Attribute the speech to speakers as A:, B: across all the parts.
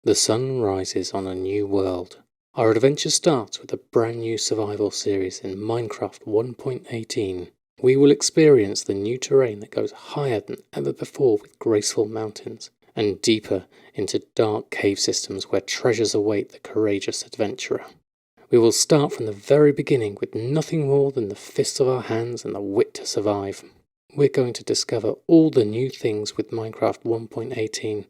A: The sun rises on a new world. Our adventure starts with a brand new survival series in Minecraft 1.18. We will experience the new terrain that goes higher than ever before with graceful mountains, and deeper into dark cave systems where treasures await the courageous adventurer. We will start from the very beginning with nothing more than the fists of our hands and the wit to survive. We're going to discover all the new things with Minecraft 1.18,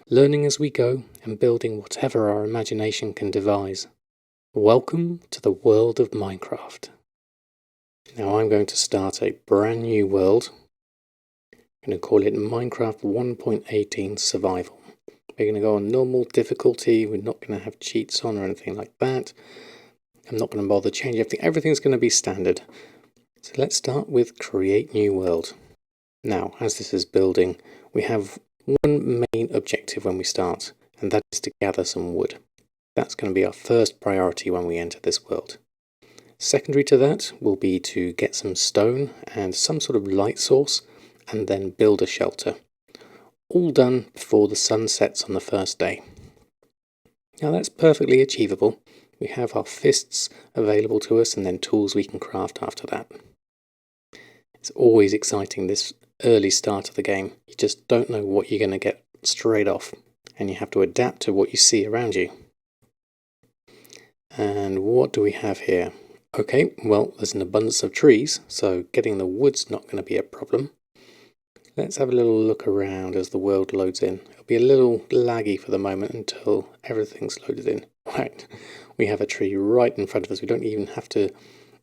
A: learning as we go and building whatever our imagination can devise. Welcome to the world of Minecraft. Now I'm going to start a brand new world. I'm going to call it Minecraft 1.18 Survival. We're going to go on normal difficulty. We're not going to have cheats on or anything like that. I'm not going to bother changing everything. Everything's going to be standard. So let's start with Create New World. Now, as this is building, we have one main objective when we start, and that is to gather some wood. That's going to be our first priority when we enter this world. Secondary to that will be to get some stone and some sort of light source, and then build a shelter. All done before the sun sets on the first day. Now that's perfectly achievable. We have our fists available to us and then tools we can craft after that. It's always exciting, this early start of the game. You just don't know what you're going to get straight off, and you have to adapt to what you see around you. And what do we have here? Okay, well, there's an abundance of trees, so getting the wood's not going to be a problem. Let's have a little look around as the world loads in. It'll be a little laggy for the moment until everything's loaded in. Right, we have a tree right in front of us. We don't even have to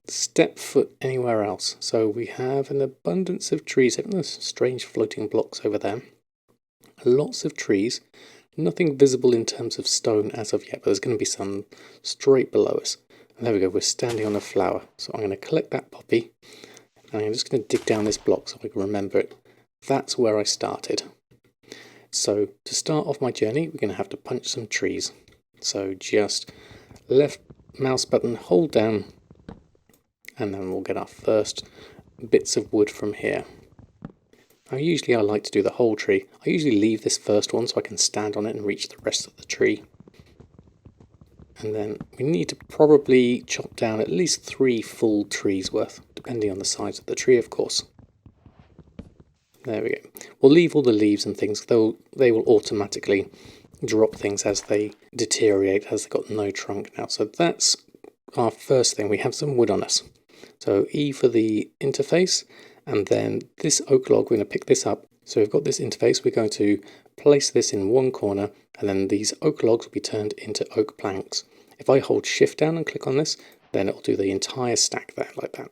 A: step foot anywhere else. So we have an abundance of trees. There's strange floating blocks over there. Lots of trees. Nothing visible in terms of stone as of yet, but there's going to be some straight below us. And there we go, we're standing on a flower. So I'm going to collect that poppy, and I'm just going to dig down this block so I can remember it. That's where I started. So to start off my journey, we're going to have to punch some trees. So just left mouse button, hold down, and then we'll get our first bits of wood from here. Now usually I like to do the whole tree. I usually leave this first one so I can stand on it and reach the rest of the tree. And then we need to probably chop down at least 3 full trees worth, depending on the size of the tree, of course. There we go. We'll leave all the leaves and things, though they will automatically drop things as they deteriorate, as they've got no trunk now. So that's our first thing. We have some wood on us. So E for the interface, and then this oak log, we're going to pick this up. So we've got this interface, we're going to place this in one corner, and then these oak logs will be turned into oak planks. If I hold shift down and click on this, then it'll do the entire stack there, like that.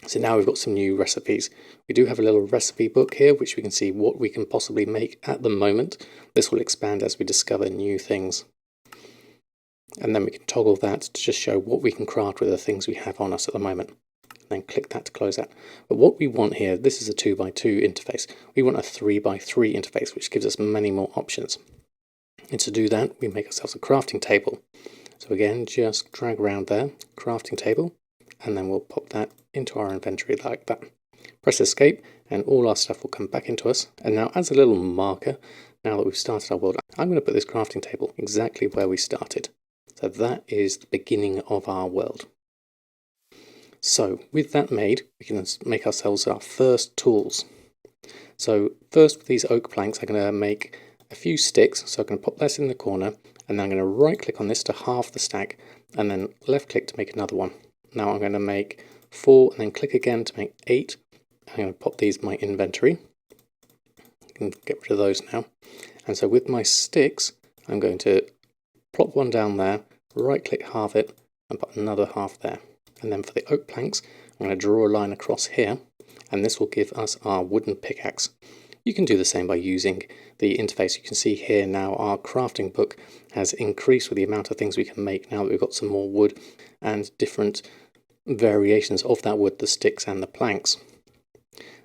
A: So now we've got some new recipes. We do have a little recipe book here, which we can see what we can possibly make at the moment. This will expand as we discover new things. And then we can toggle that to just show what we can craft with the things we have on us at the moment. Then click that to close that. But what we want here, this is a 2x2 interface. We want a 3x3 interface, which gives us many more options. And to do that, we make ourselves a crafting table. So again, just drag around there, crafting table, and then we'll pop that into our inventory like that. Press escape, and all our stuff will come back into us. And now as a little marker, now that we've started our world, I'm going to put this crafting table exactly where we started. So that is the beginning of our world. So with that made, we can make ourselves our first tools. So first with these oak planks, I'm going to make a few sticks. So I'm going to pop this in the corner, and then I'm going to right click on this to halve the stack, and then left click to make another one. Now I'm going to make 4 and then click again to make 8. I'm going to pop these in my inventory. I can get rid of those now. And so with my sticks, I'm going to plop one down there, right click, halve it, and put another half there. And then for the oak planks, I'm going to draw a line across here, and this will give us our wooden pickaxe. You can do the same by using the interface. You can see here now our crafting book has increased with the amount of things we can make now that we've got some more wood and different variations of that wood, the sticks and the planks.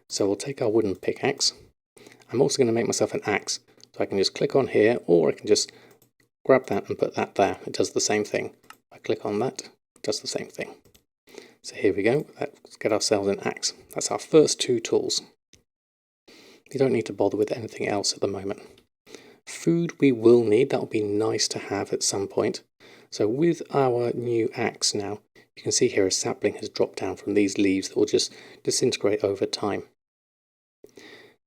A: So we'll take our wooden pickaxe. I'm also going to make myself an axe. So I can just click on here, or I can just grab that and put that there. It does the same thing. If I click on that, it does the same thing. So here we go. Let's get ourselves an axe. That's our first 2 tools. You don't need to bother with anything else at the moment. Food we will need, that'll be nice to have at some point. So with our new axe now, you can see here a sapling has dropped down from these leaves that will just disintegrate over time.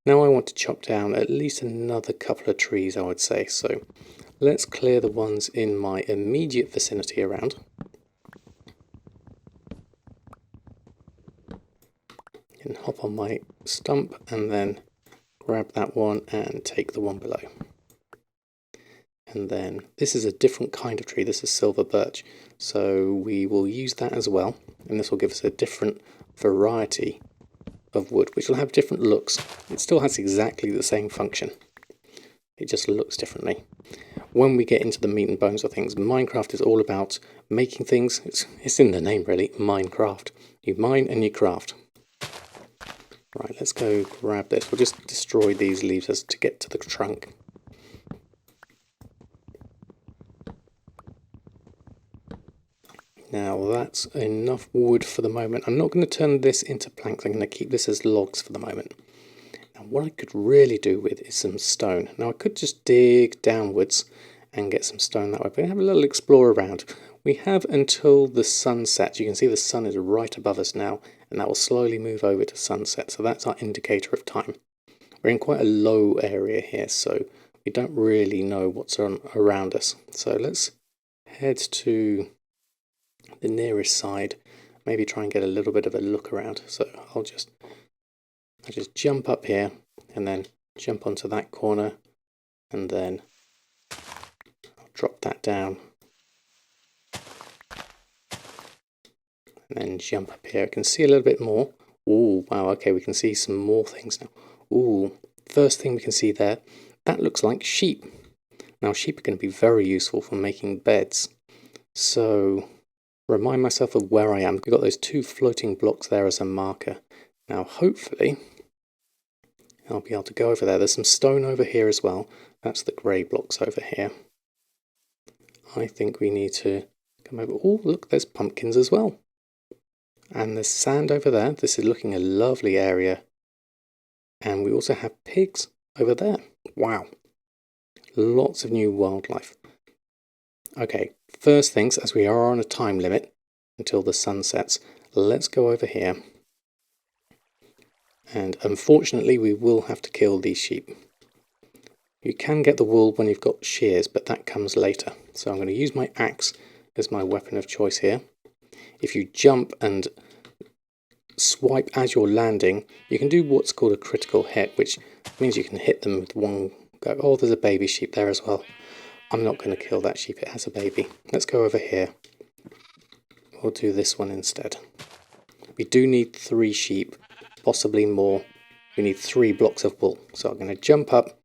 A: Now I want to chop down at least another couple of trees, I would say. So let's clear the ones in my immediate vicinity around. And hop on my stump and then grab that one and take the one below. And then this is a different kind of tree, this is silver birch, so we will use that as well, and this will give us a different variety of wood, which will have different looks. It still has exactly the same function, it just looks differently. When we get into the meat and bones of things, Minecraft is all about making things. It's in the name really, Minecraft. You mine and you craft. Right, let's go grab this. We'll just destroy these leaves as to get to the trunk. Now that's enough wood for the moment. I'm not going to turn this into planks, I'm going to keep this as logs for the moment. Now what I could really do with is some stone. Now I could just dig downwards and get some stone that way, but have a little explore around. We have until the sun sets. You can see the sun is right above us now, and that will slowly move over to sunset, so that's our indicator of time. We're in quite a low area here, so we don't really know what's around us. So let's head to the nearest side, maybe try and get a little bit of a look around. So I'll just jump up here and then jump onto that corner, and then I'll drop that down and then jump up here. I can see a little bit more. Oh wow, okay, we can see some more things now. Ooh, first thing we can see there, that looks like sheep. Now sheep are going to be very useful for making beds, so remind myself of where I am. We've got those two floating blocks there as a marker. Now hopefully I'll be able to go over there. There's some stone over here as well. That's the grey blocks over here. I think we need to come over. Oh look, there's pumpkins as well. And there's sand over there. This is looking a lovely area. And we also have pigs over there. Wow. Lots of new wildlife. Okay, first things, as we are on a time limit until the sun sets, let's go over here. And unfortunately, we will have to kill these sheep. You can get the wool when you've got shears, but that comes later. So I'm going to use my axe as my weapon of choice here. If you jump and swipe as you're landing, you can do what's called a critical hit, which means you can hit them with one go. Oh, there's a baby sheep there as well. I'm not going to kill that sheep, it has a baby. Let's go over here. We'll do this one instead. We do need 3 sheep, possibly more. We need 3 blocks of wool. So I'm going to jump up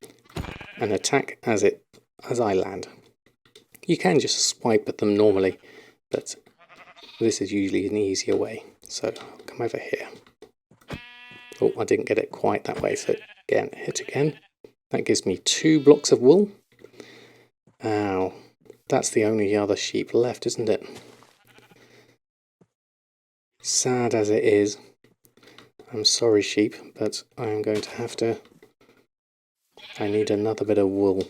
A: and attack as I land. You can just swipe at them normally, but this is usually an easier way. So I'll come over here. Oh, I didn't get it quite that way, so again, hit again. That gives me 2 blocks of wool. Ow, that's the only other sheep left, isn't it? Sad as it is. I'm sorry, sheep, but I'm going to have to... I need another bit of wool.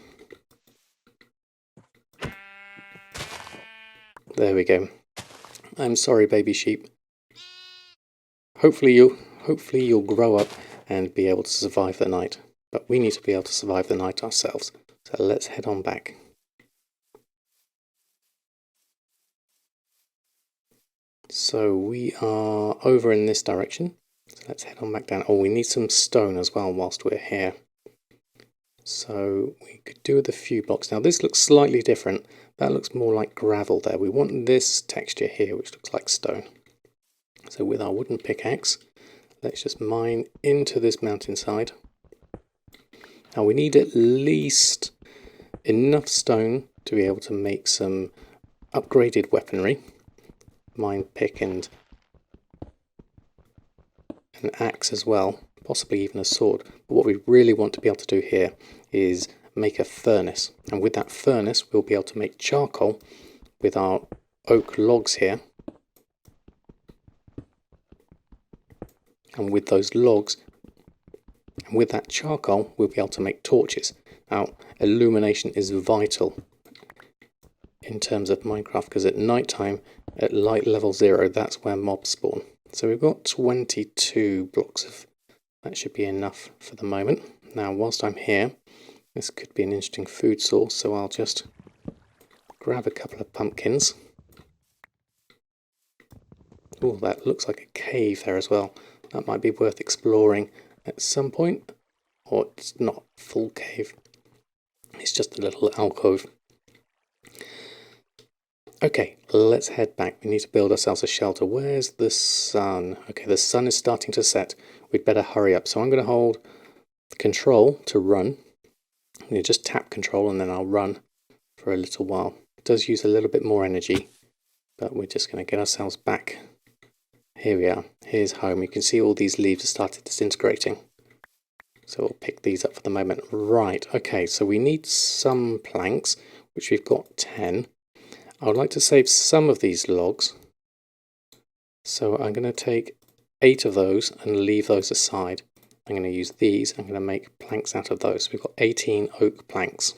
A: There we go. I'm sorry, baby sheep. Hopefully you'll grow up and be able to survive the night. But we need to be able to survive the night ourselves. So let's head on back. So we are over in this direction. So let's head on back down. Oh, we need some stone as well whilst we're here. So we could do with a few blocks. Now this looks slightly different. That looks more like gravel there. We want this texture here, which looks like stone. So with our wooden pickaxe, let's just mine into this mountainside. Now we need at least enough stone to be able to make some upgraded weaponry. Mine pick and an axe as well, possibly even a sword. But what we really want to be able to do here is make a furnace. And with that furnace, we'll be able to make charcoal with our oak logs here. And with those logs, and with that charcoal, we'll be able to make torches. Now, illumination is vital in terms of Minecraft, because at night time, at light level 0, that's where mobs spawn. So we've got 22 blocks of, that should be enough for the moment. Now, whilst I'm here, this could be an interesting food source, so I'll just grab a couple of pumpkins. Oh, that looks like a cave there as well. That might be worth exploring at some point. Or it's not a full cave. It's just a little alcove. Okay, let's head back. We need to build ourselves a shelter. Where's the sun? Okay, the sun is starting to set. We'd better hurry up. So I'm going to hold control to run. You just tap control and then I'll run for a little while. It does use a little bit more energy, but we're just going to get ourselves back. Here we are. Here's home. You can see all these leaves have started disintegrating. So we'll pick these up for the moment. Right, okay, so we need some planks, which we've got 10. I would like to save some of these logs. So I'm going to take 8 of those and leave those aside. I'm going to use these. I'm going to make planks out of those. We've got 18 oak planks.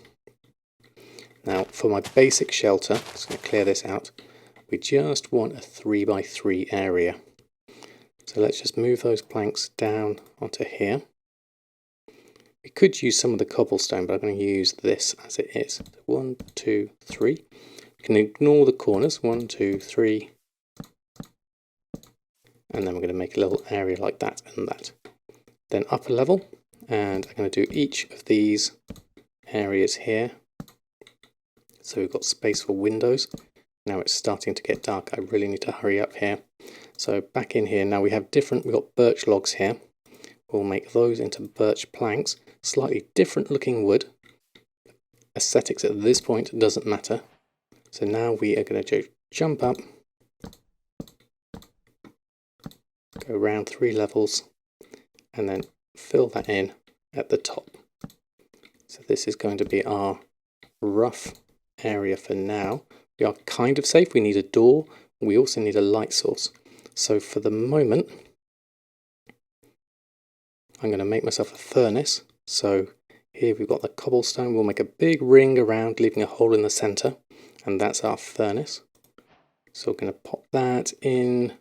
A: Now, for my basic shelter, I'm just going to clear this out. We just want a 3x3 area. So let's just move those planks down onto here. We could use some of the cobblestone, but I'm going to use this as it is. So 1, 2, 3. We can ignore the corners. 1, 2, 3. And then we're going to make a little area like that and that. Then upper level, and I'm going to do each of these areas here. So we've got space for windows. Now it's starting to get dark. I really need to hurry up here. So back in here, now we've got birch logs here. We'll make those into birch planks. Slightly different looking wood. Aesthetics at this point doesn't matter. So now we are going to jump up, go around 3 levels, and then fill that in at the top. So this is going to be our rough area for now. We are kind of safe. We need a door. We also need a light source. So for the moment, I'm going to make myself a furnace. So here we've got the cobblestone. We'll make a big ring around, leaving a hole in the center. And that's our furnace. So we're going to pop that in.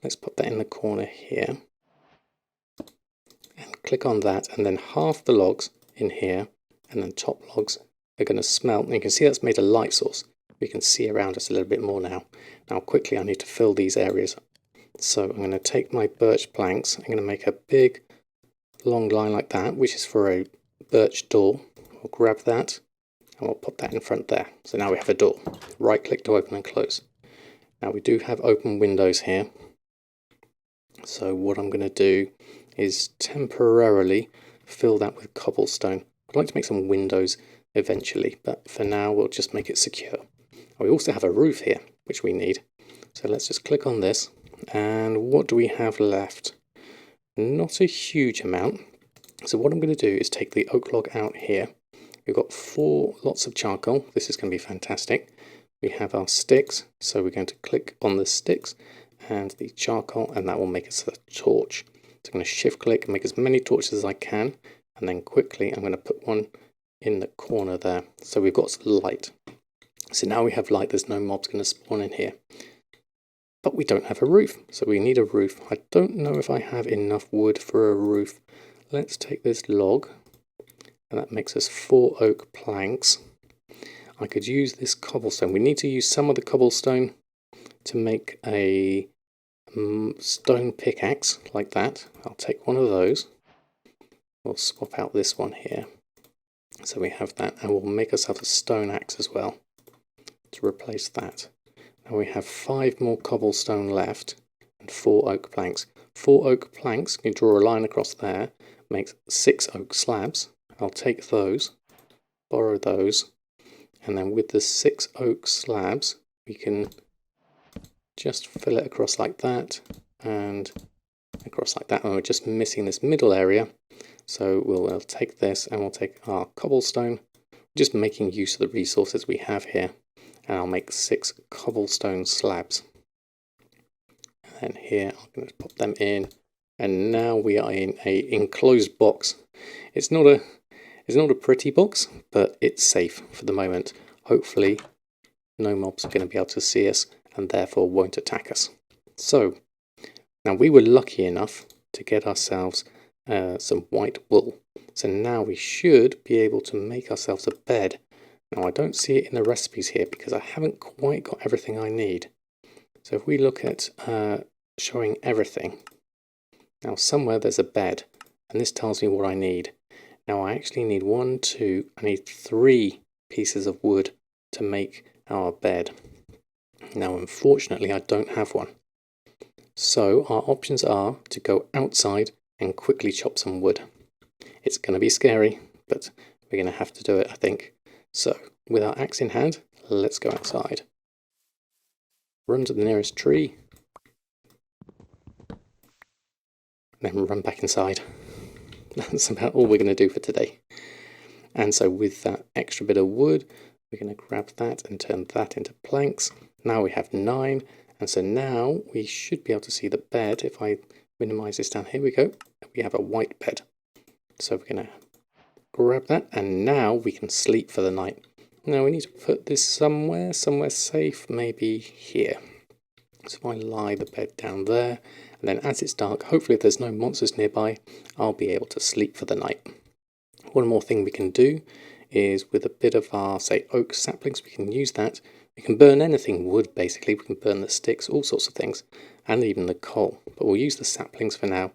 A: Let's put that in the corner here. And click on that. And then half the logs in here. And then top logs are going to smelt. And you can see that's made a light source. We can see around us a little bit more now. Now quickly I need to fill these areas. So I'm going to take my birch planks. I'm going to make a big long line like that, which is for a birch door. We'll grab that and we'll put that in front there. So now we have a door. Right click to open and close. Now we do have open windows here. So what I'm going to do is temporarily fill that with cobblestone. I'd like to make some windows eventually, but for now we'll just make it secure. We also have a roof here, which we need. So let's just click on this. And what do we have left? Not a huge amount. So what I'm going to do is take the oak log out here. We've got 4 lots of charcoal. This is going to be fantastic. We have our sticks. So we're going to click on the sticks and the charcoal, and that will make us a torch. So I'm going to shift click and make as many torches as I can. And then quickly I'm going to put one in the corner there. So we've got light. So now we have light, there's no mobs going to spawn in here. But we don't have a roof, so we need a roof. I don't know if I have enough wood for a roof. Let's take this log, and that makes us 4 oak planks. I could use this cobblestone. We need to use some of the cobblestone to make a stone pickaxe, like that. I'll take one of those. We'll swap out this one here. So we have that, and we'll make ourselves a stone axe as well to replace that. Now we have 5 more cobblestone left and 4 oak planks. 4 oak planks, you draw a line across there, makes 6 oak slabs. I'll take those, borrow those, and then with the 6 oak slabs we can just fill it across like that and across like that, and we're just missing this middle area. So we'll take this and we'll take our cobblestone, just making use of the resources we have here. And I'll make 6 cobblestone slabs. And here I'm going to pop them in. And now we are in a enclosed box. It's not It's not a pretty box, but it's safe for the moment. Hopefully no mobs are going to be able to see us and therefore won't attack us. So now we were lucky enough to get ourselves some white wool. So now we should be able to make ourselves a bed. Now I don't see it in the recipes here because I haven't quite got everything I need. So if we look at showing everything, now somewhere there's a bed, and this tells me what I need. Now I actually need I need 3 pieces of wood to make our bed. Now unfortunately I don't have one. So our options are to go outside and quickly chop some wood. It's going to be scary, but we're going to have to do it, I think. So with our axe in hand, let's go outside. Run to the nearest tree, then run back inside. That's about all we're going to do for today. And so with that extra bit of wood, we're going to grab that and turn that into planks. Now we have 9, and so now we should be able to see the bed. If I minimize this down, here we go. We have a white bed. So we're going to grab that, and now we can sleep for the night. Now we need to put this somewhere safe, maybe here. So if I lie the bed down there, and then as it's dark, hopefully if there's no monsters nearby, I'll be able to sleep for the night. One more thing we can do is with a bit of our, say, oak saplings, we can use that. We can burn anything, wood basically, we can burn the sticks, all sorts of things, and even the coal. But we'll use the saplings for now,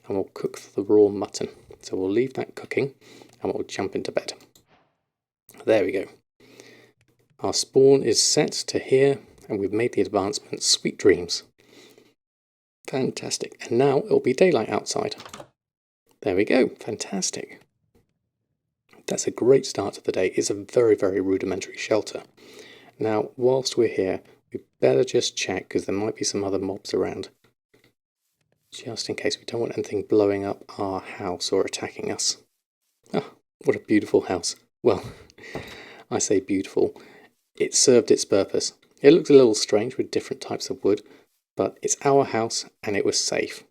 A: and we'll cook the raw mutton. So we'll leave that cooking, and we'll jump into bed. There we go. Our spawn is set to here, and we've made the advancement. Sweet dreams. Fantastic. And now it'll be daylight outside. There we go. Fantastic. That's a great start to the day. It's a very, very rudimentary shelter. Now, whilst we're here, we better just check, because there might be some other mobs around. Just in case we don't want anything blowing up our house or attacking us. Oh, what a beautiful house. Well, I say beautiful. It served its purpose. It looked a little strange with different types of wood, but it's our house and it was safe.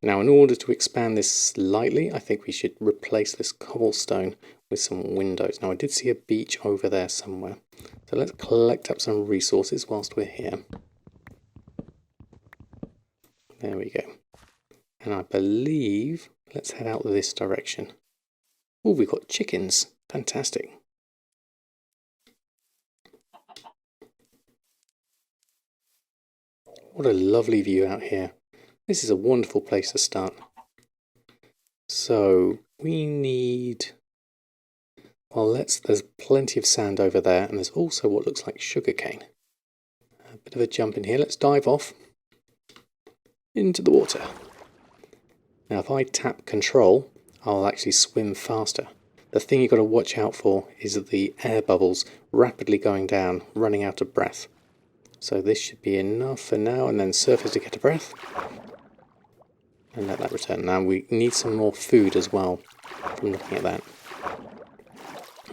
A: Now, in order to expand this slightly, I think we should replace this cobblestone with some windows. Now, I did see a beach over there somewhere. So let's collect up some resources whilst we're here. There we go. And I believe, let's head out this direction. Oh, we've got chickens. Fantastic. What a lovely view out here. This is a wonderful place to start. So we need, well, there's plenty of sand over there, and there's also what looks like sugarcane. A bit of a jump in here. Let's dive off into the water. Now if I tap control, I'll actually swim faster. The thing you've got to watch out for is the air bubbles rapidly going down, running out of breath. So this should be enough for now, and then surface to get a breath. And let that return. Now we need some more food as well from looking at that.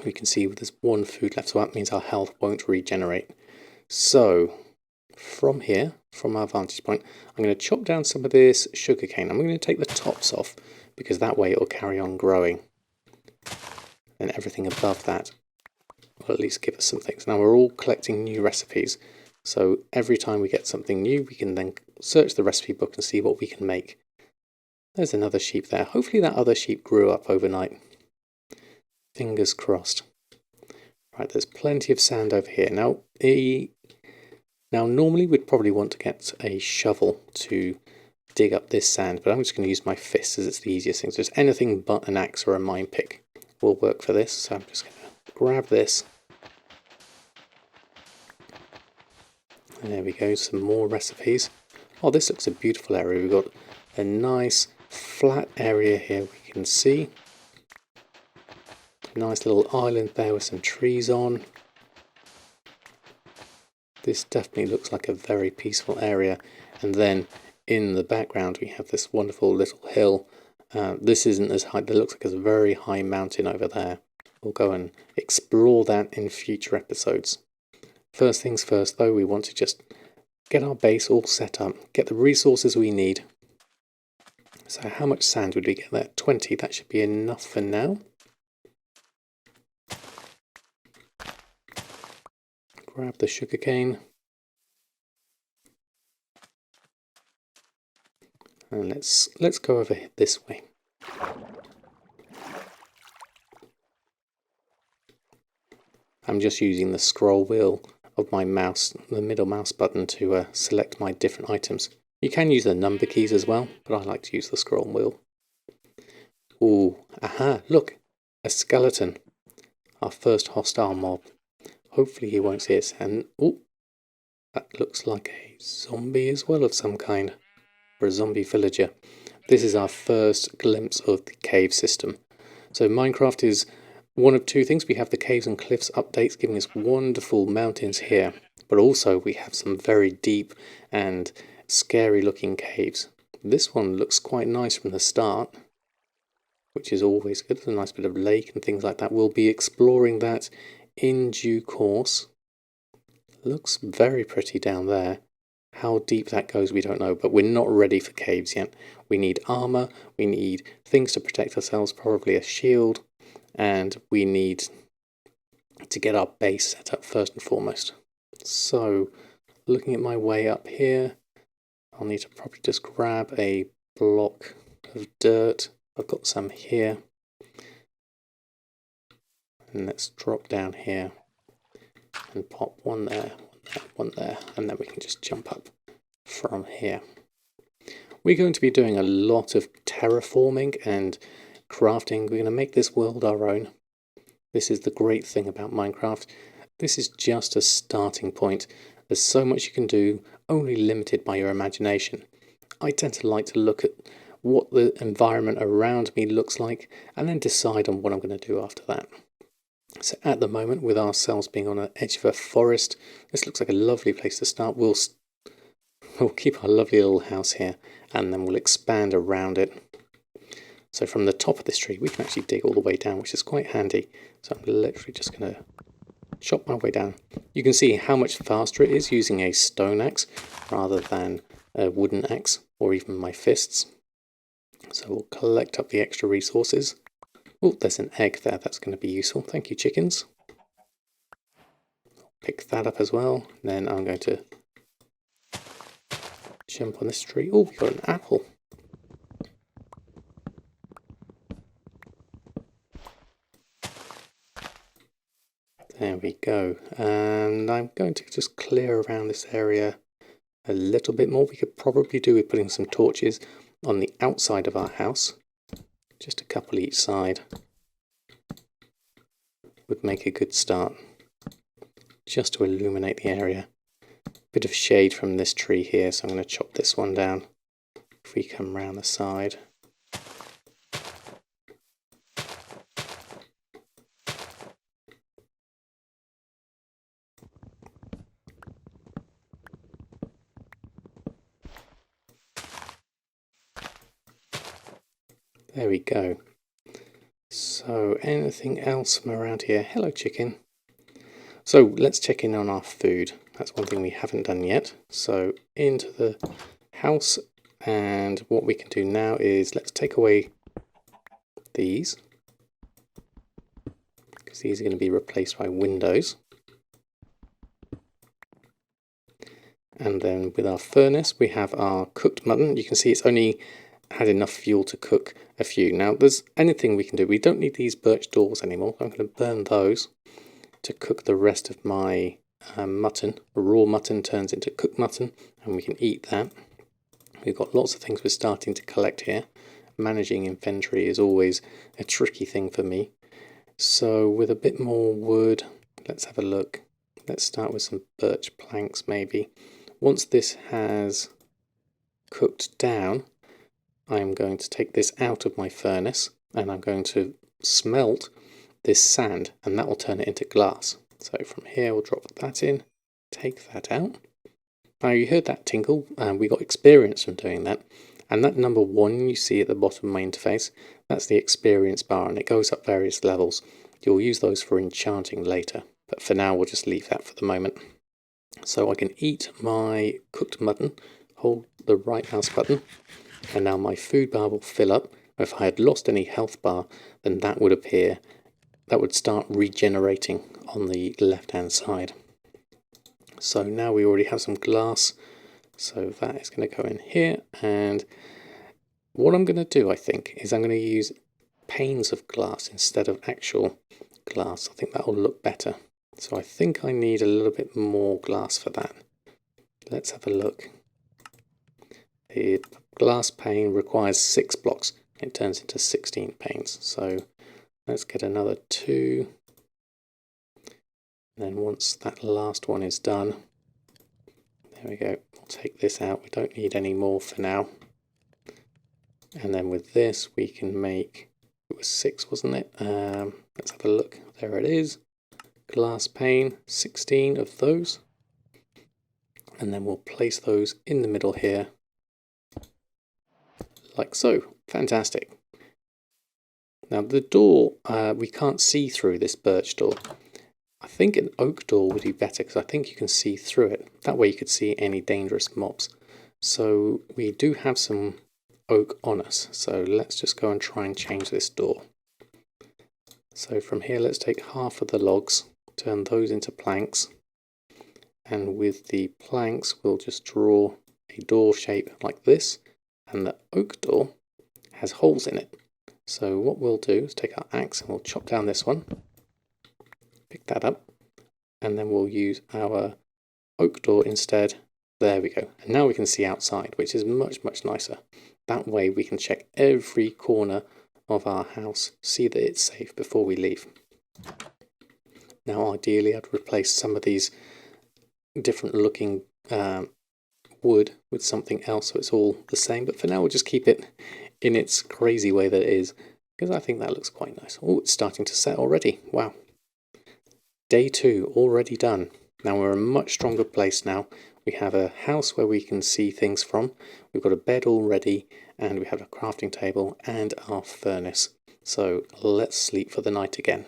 A: We can see there's 1 food left, so that means our health won't regenerate. So from here, from our vantage point, I'm going to chop down some of this sugarcane. I'm going to take the tops off because that way it will carry on growing. And everything above that will at least give us some things. Now we're all collecting new recipes. So every time we get something new, we can then search the recipe book and see what we can make. There's another sheep there. Hopefully that other sheep grew up overnight. Fingers crossed. Right, there's plenty of sand over here. Now normally we'd probably want to get a shovel to dig up this sand, but I'm just going to use my fists as it's the easiest thing. So just anything but an axe or a mine pick will work for this. So I'm just going to grab this. And there we go, some more recipes. Oh, this looks a beautiful area. We've got a nice flat area here we can see. A nice little island there with some trees on. This definitely looks like a very peaceful area. And then in the background we have this wonderful little hill. This isn't as high, it looks like it's a very high mountain over there. We'll go and explore that in future episodes. First things first though, we want to just get our base all set up, get the resources we need. So how much sand would we get there? 20, that should be enough for now. grab the sugarcane. And let's go over this way. I'm just using the scroll wheel of my mouse, the middle mouse button, to select my different items. You can use the number keys as well, but I like to use the scroll wheel. Ooh, aha, look, a skeleton. Our first hostile mob. Hopefully he won't see us. And ooh, that looks like a zombie as well of some kind, or a zombie villager. This is our first glimpse of the cave system. So Minecraft is one of two things. We have the caves and cliffs updates giving us wonderful mountains here, but also we have some very deep and scary looking caves. This one looks quite nice from the start, which is always good. There's a nice bit of lake and things like that. We'll be exploring that in due course. Looks very pretty down there. How deep that goes, we don't know, but we're not ready for caves yet. We need armor, we need things to protect ourselves, probably a shield, and we need to get our base set up first and foremost. So, looking at my way up here, I'll need to probably just grab a block of dirt. I've got some here. And let's drop down here and pop one there, one there, and then we can just jump up from here. We're going to be doing a lot of terraforming and crafting. We're going to make this world our own. This is the great thing about Minecraft. This is just a starting point. There's so much you can do, only limited by your imagination. I tend to like to look at what the environment around me looks like and then decide on what I'm going to do after that. So at the moment, with ourselves being on the edge of a forest, this looks like a lovely place to start. We'll keep our lovely little house here, and then we'll expand around it. So from the top of this tree, we can actually dig all the way down, which is quite handy. So I'm literally just going to chop my way down. You can see how much faster it is using a stone axe rather than a wooden axe or even my fists. So we'll collect up the extra resources. Oh, there's an egg there. That's going to be useful. Thank you, chickens. Pick that up as well. Then I'm going to jump on this tree. Oh, we got an apple. There we go. And I'm going to just clear around this area a little bit more. We could probably do with putting some torches on the outside of our house. Just a couple each side would make a good start, just to illuminate the area. Bit of shade from this tree here, so I'm going to chop this one down. If we come round the side. There we go. So anything else from around here? Hello, chicken. So let's check in on our food. That's one thing we haven't done yet. So into the house, and what we can do now is let's take away these, because these are going to be replaced by windows. And then with our furnace, we have our cooked mutton. You can see it's only had enough fuel to cook a few. Now, there's anything we can do. We don't need these birch doors anymore. I'm going to burn those to cook the rest of my mutton. Raw mutton turns into cooked mutton, and we can eat that. We've got lots of things we're starting to collect here. Managing inventory is always a tricky thing for me. So with a bit more wood, let's have a look. Let's start with some birch planks maybe. Once this has cooked down, I'm going to take this out of my furnace and I'm going to smelt this sand, and that will turn it into glass. So from here we'll drop that in, take that out. Now you heard that tinkle, and we got experience from doing that. And that number 1 you see at the bottom of my interface, that's the experience bar, and it goes up various levels. You'll use those for enchanting later, but for now we'll just leave that for the moment. So I can eat my cooked mutton, hold the right mouse button, and now my food bar will fill up. If I had lost any health bar, then that would appear. That would start regenerating on the left hand side. So now we already have some glass, so that is going to go in here. And what I'm going to do, I think, is I'm going to use panes of glass instead of actual glass. I think that will look better. So I think I need a little bit more glass for that. Let's have a look. The glass pane requires 6 blocks. It turns into 16 panes. So let's get another 2. And then once that last one is done, there we go. We'll take this out. We don't need any more for now. And then with this, we can make, it was 6, wasn't it? Let's have a look. There it is. Glass pane, 16 of those. And then we'll place those in the middle here, like so. Fantastic. Now the door, we can't see through this birch door. I think an oak door would be better because I think you can see through it. That way you could see any dangerous mobs. So we do have some oak on us. So let's just go and try and change this door. So from here, let's take half of the logs, turn those into planks. And with the planks, we'll just draw a door shape like this. And the oak door has holes in it. So what we'll do is take our axe and we'll chop down this one. Pick that up. And then we'll use our oak door instead. There we go. And now we can see outside, which is much, much nicer. That way we can check every corner of our house, see that it's safe before we leave. Now ideally I'd replace some of these different looking wood with something else so it's all the same, but for now we'll just keep it in its crazy way that it is, because I think that looks quite nice. Oh, it's starting to set already. Wow. Day 2 already done. Now we're in a much stronger place now. We have a house where we can see things from. We've got a bed already, and we have a crafting table and our furnace. So let's sleep for the night again.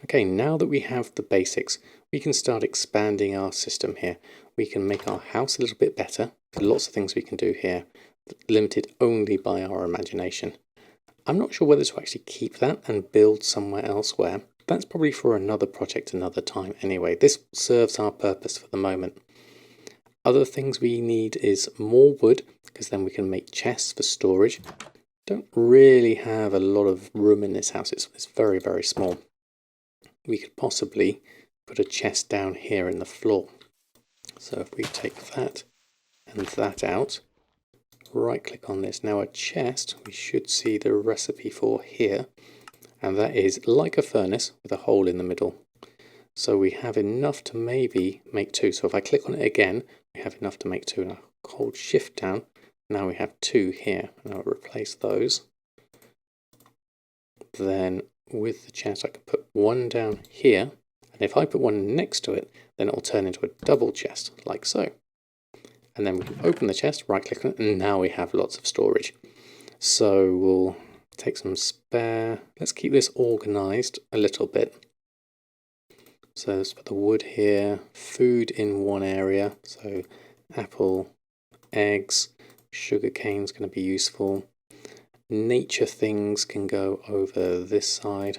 A: Okay, now that we have the basics, we can start expanding our system here. We can make our house a little bit better. Lots of things we can do here, limited only by our imagination. I'm not sure whether to actually keep that and build somewhere elsewhere. That's probably for another project another time anyway. This serves our purpose for the moment. Other things we need is more wood, because then we can make chests for storage. Don't really have a lot of room in this house. It's very, very small. We could possibly put a chest down here in the floor. So if we take that and that out, right click on this. Now a chest, we should see the recipe for here, and that is like a furnace with a hole in the middle. So we have enough to maybe make 2. So if I click on it again, we have enough to make 2. And I'll hold shift down. Now we have 2 here, and I'll replace those. Then with the chest I can put 1 down here, and if I put 1 next to it, then it will turn into a double chest, like so. And then we can open the chest, right click on it, and now we have lots of storage. So we'll take some spare. Let's keep this organized a little bit. So let's put the wood here, food in one area, so apple, eggs, sugar cane is going to be useful. Nature things can go over this side.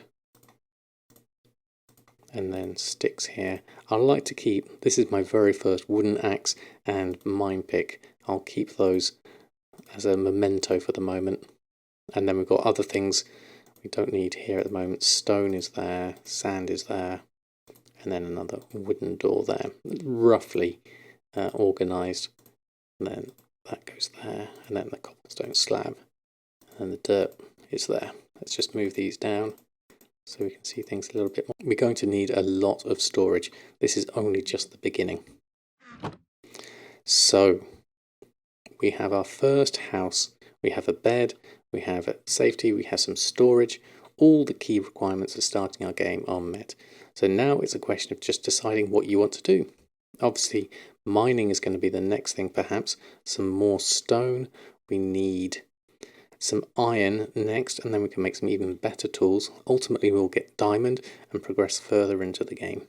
A: And then sticks here. I like to keep, this is my very first wooden axe and mine pick. I'll keep those as a memento for the moment. And then we've got other things we don't need here at the moment. Stone is there, sand is there, and then another wooden door there. Roughly organised. And then that goes there, and then the cobblestone slab. And the dirt is there. Let's just move these down so we can see things a little bit more. We're going to need a lot of storage. This is only just the beginning. So we have our first house. We have a bed, we have safety, we have some storage. All the key requirements of starting our game are met. So now it's a question of just deciding what you want to do. Obviously, mining is going to be the next thing perhaps. Some more stone. We need some iron next, and then we can make some even better tools. Ultimately we'll get diamond and progress further into the game.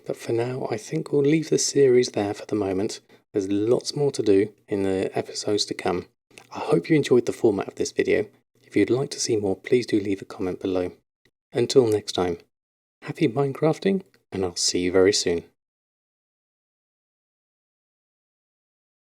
A: But for now I think we'll leave the series there for the moment. There's lots more to do in the episodes to come. I hope you enjoyed the format of this video. If you'd like to see more, please do leave a comment below. Until next time, happy Minecrafting, and I'll see you very soon.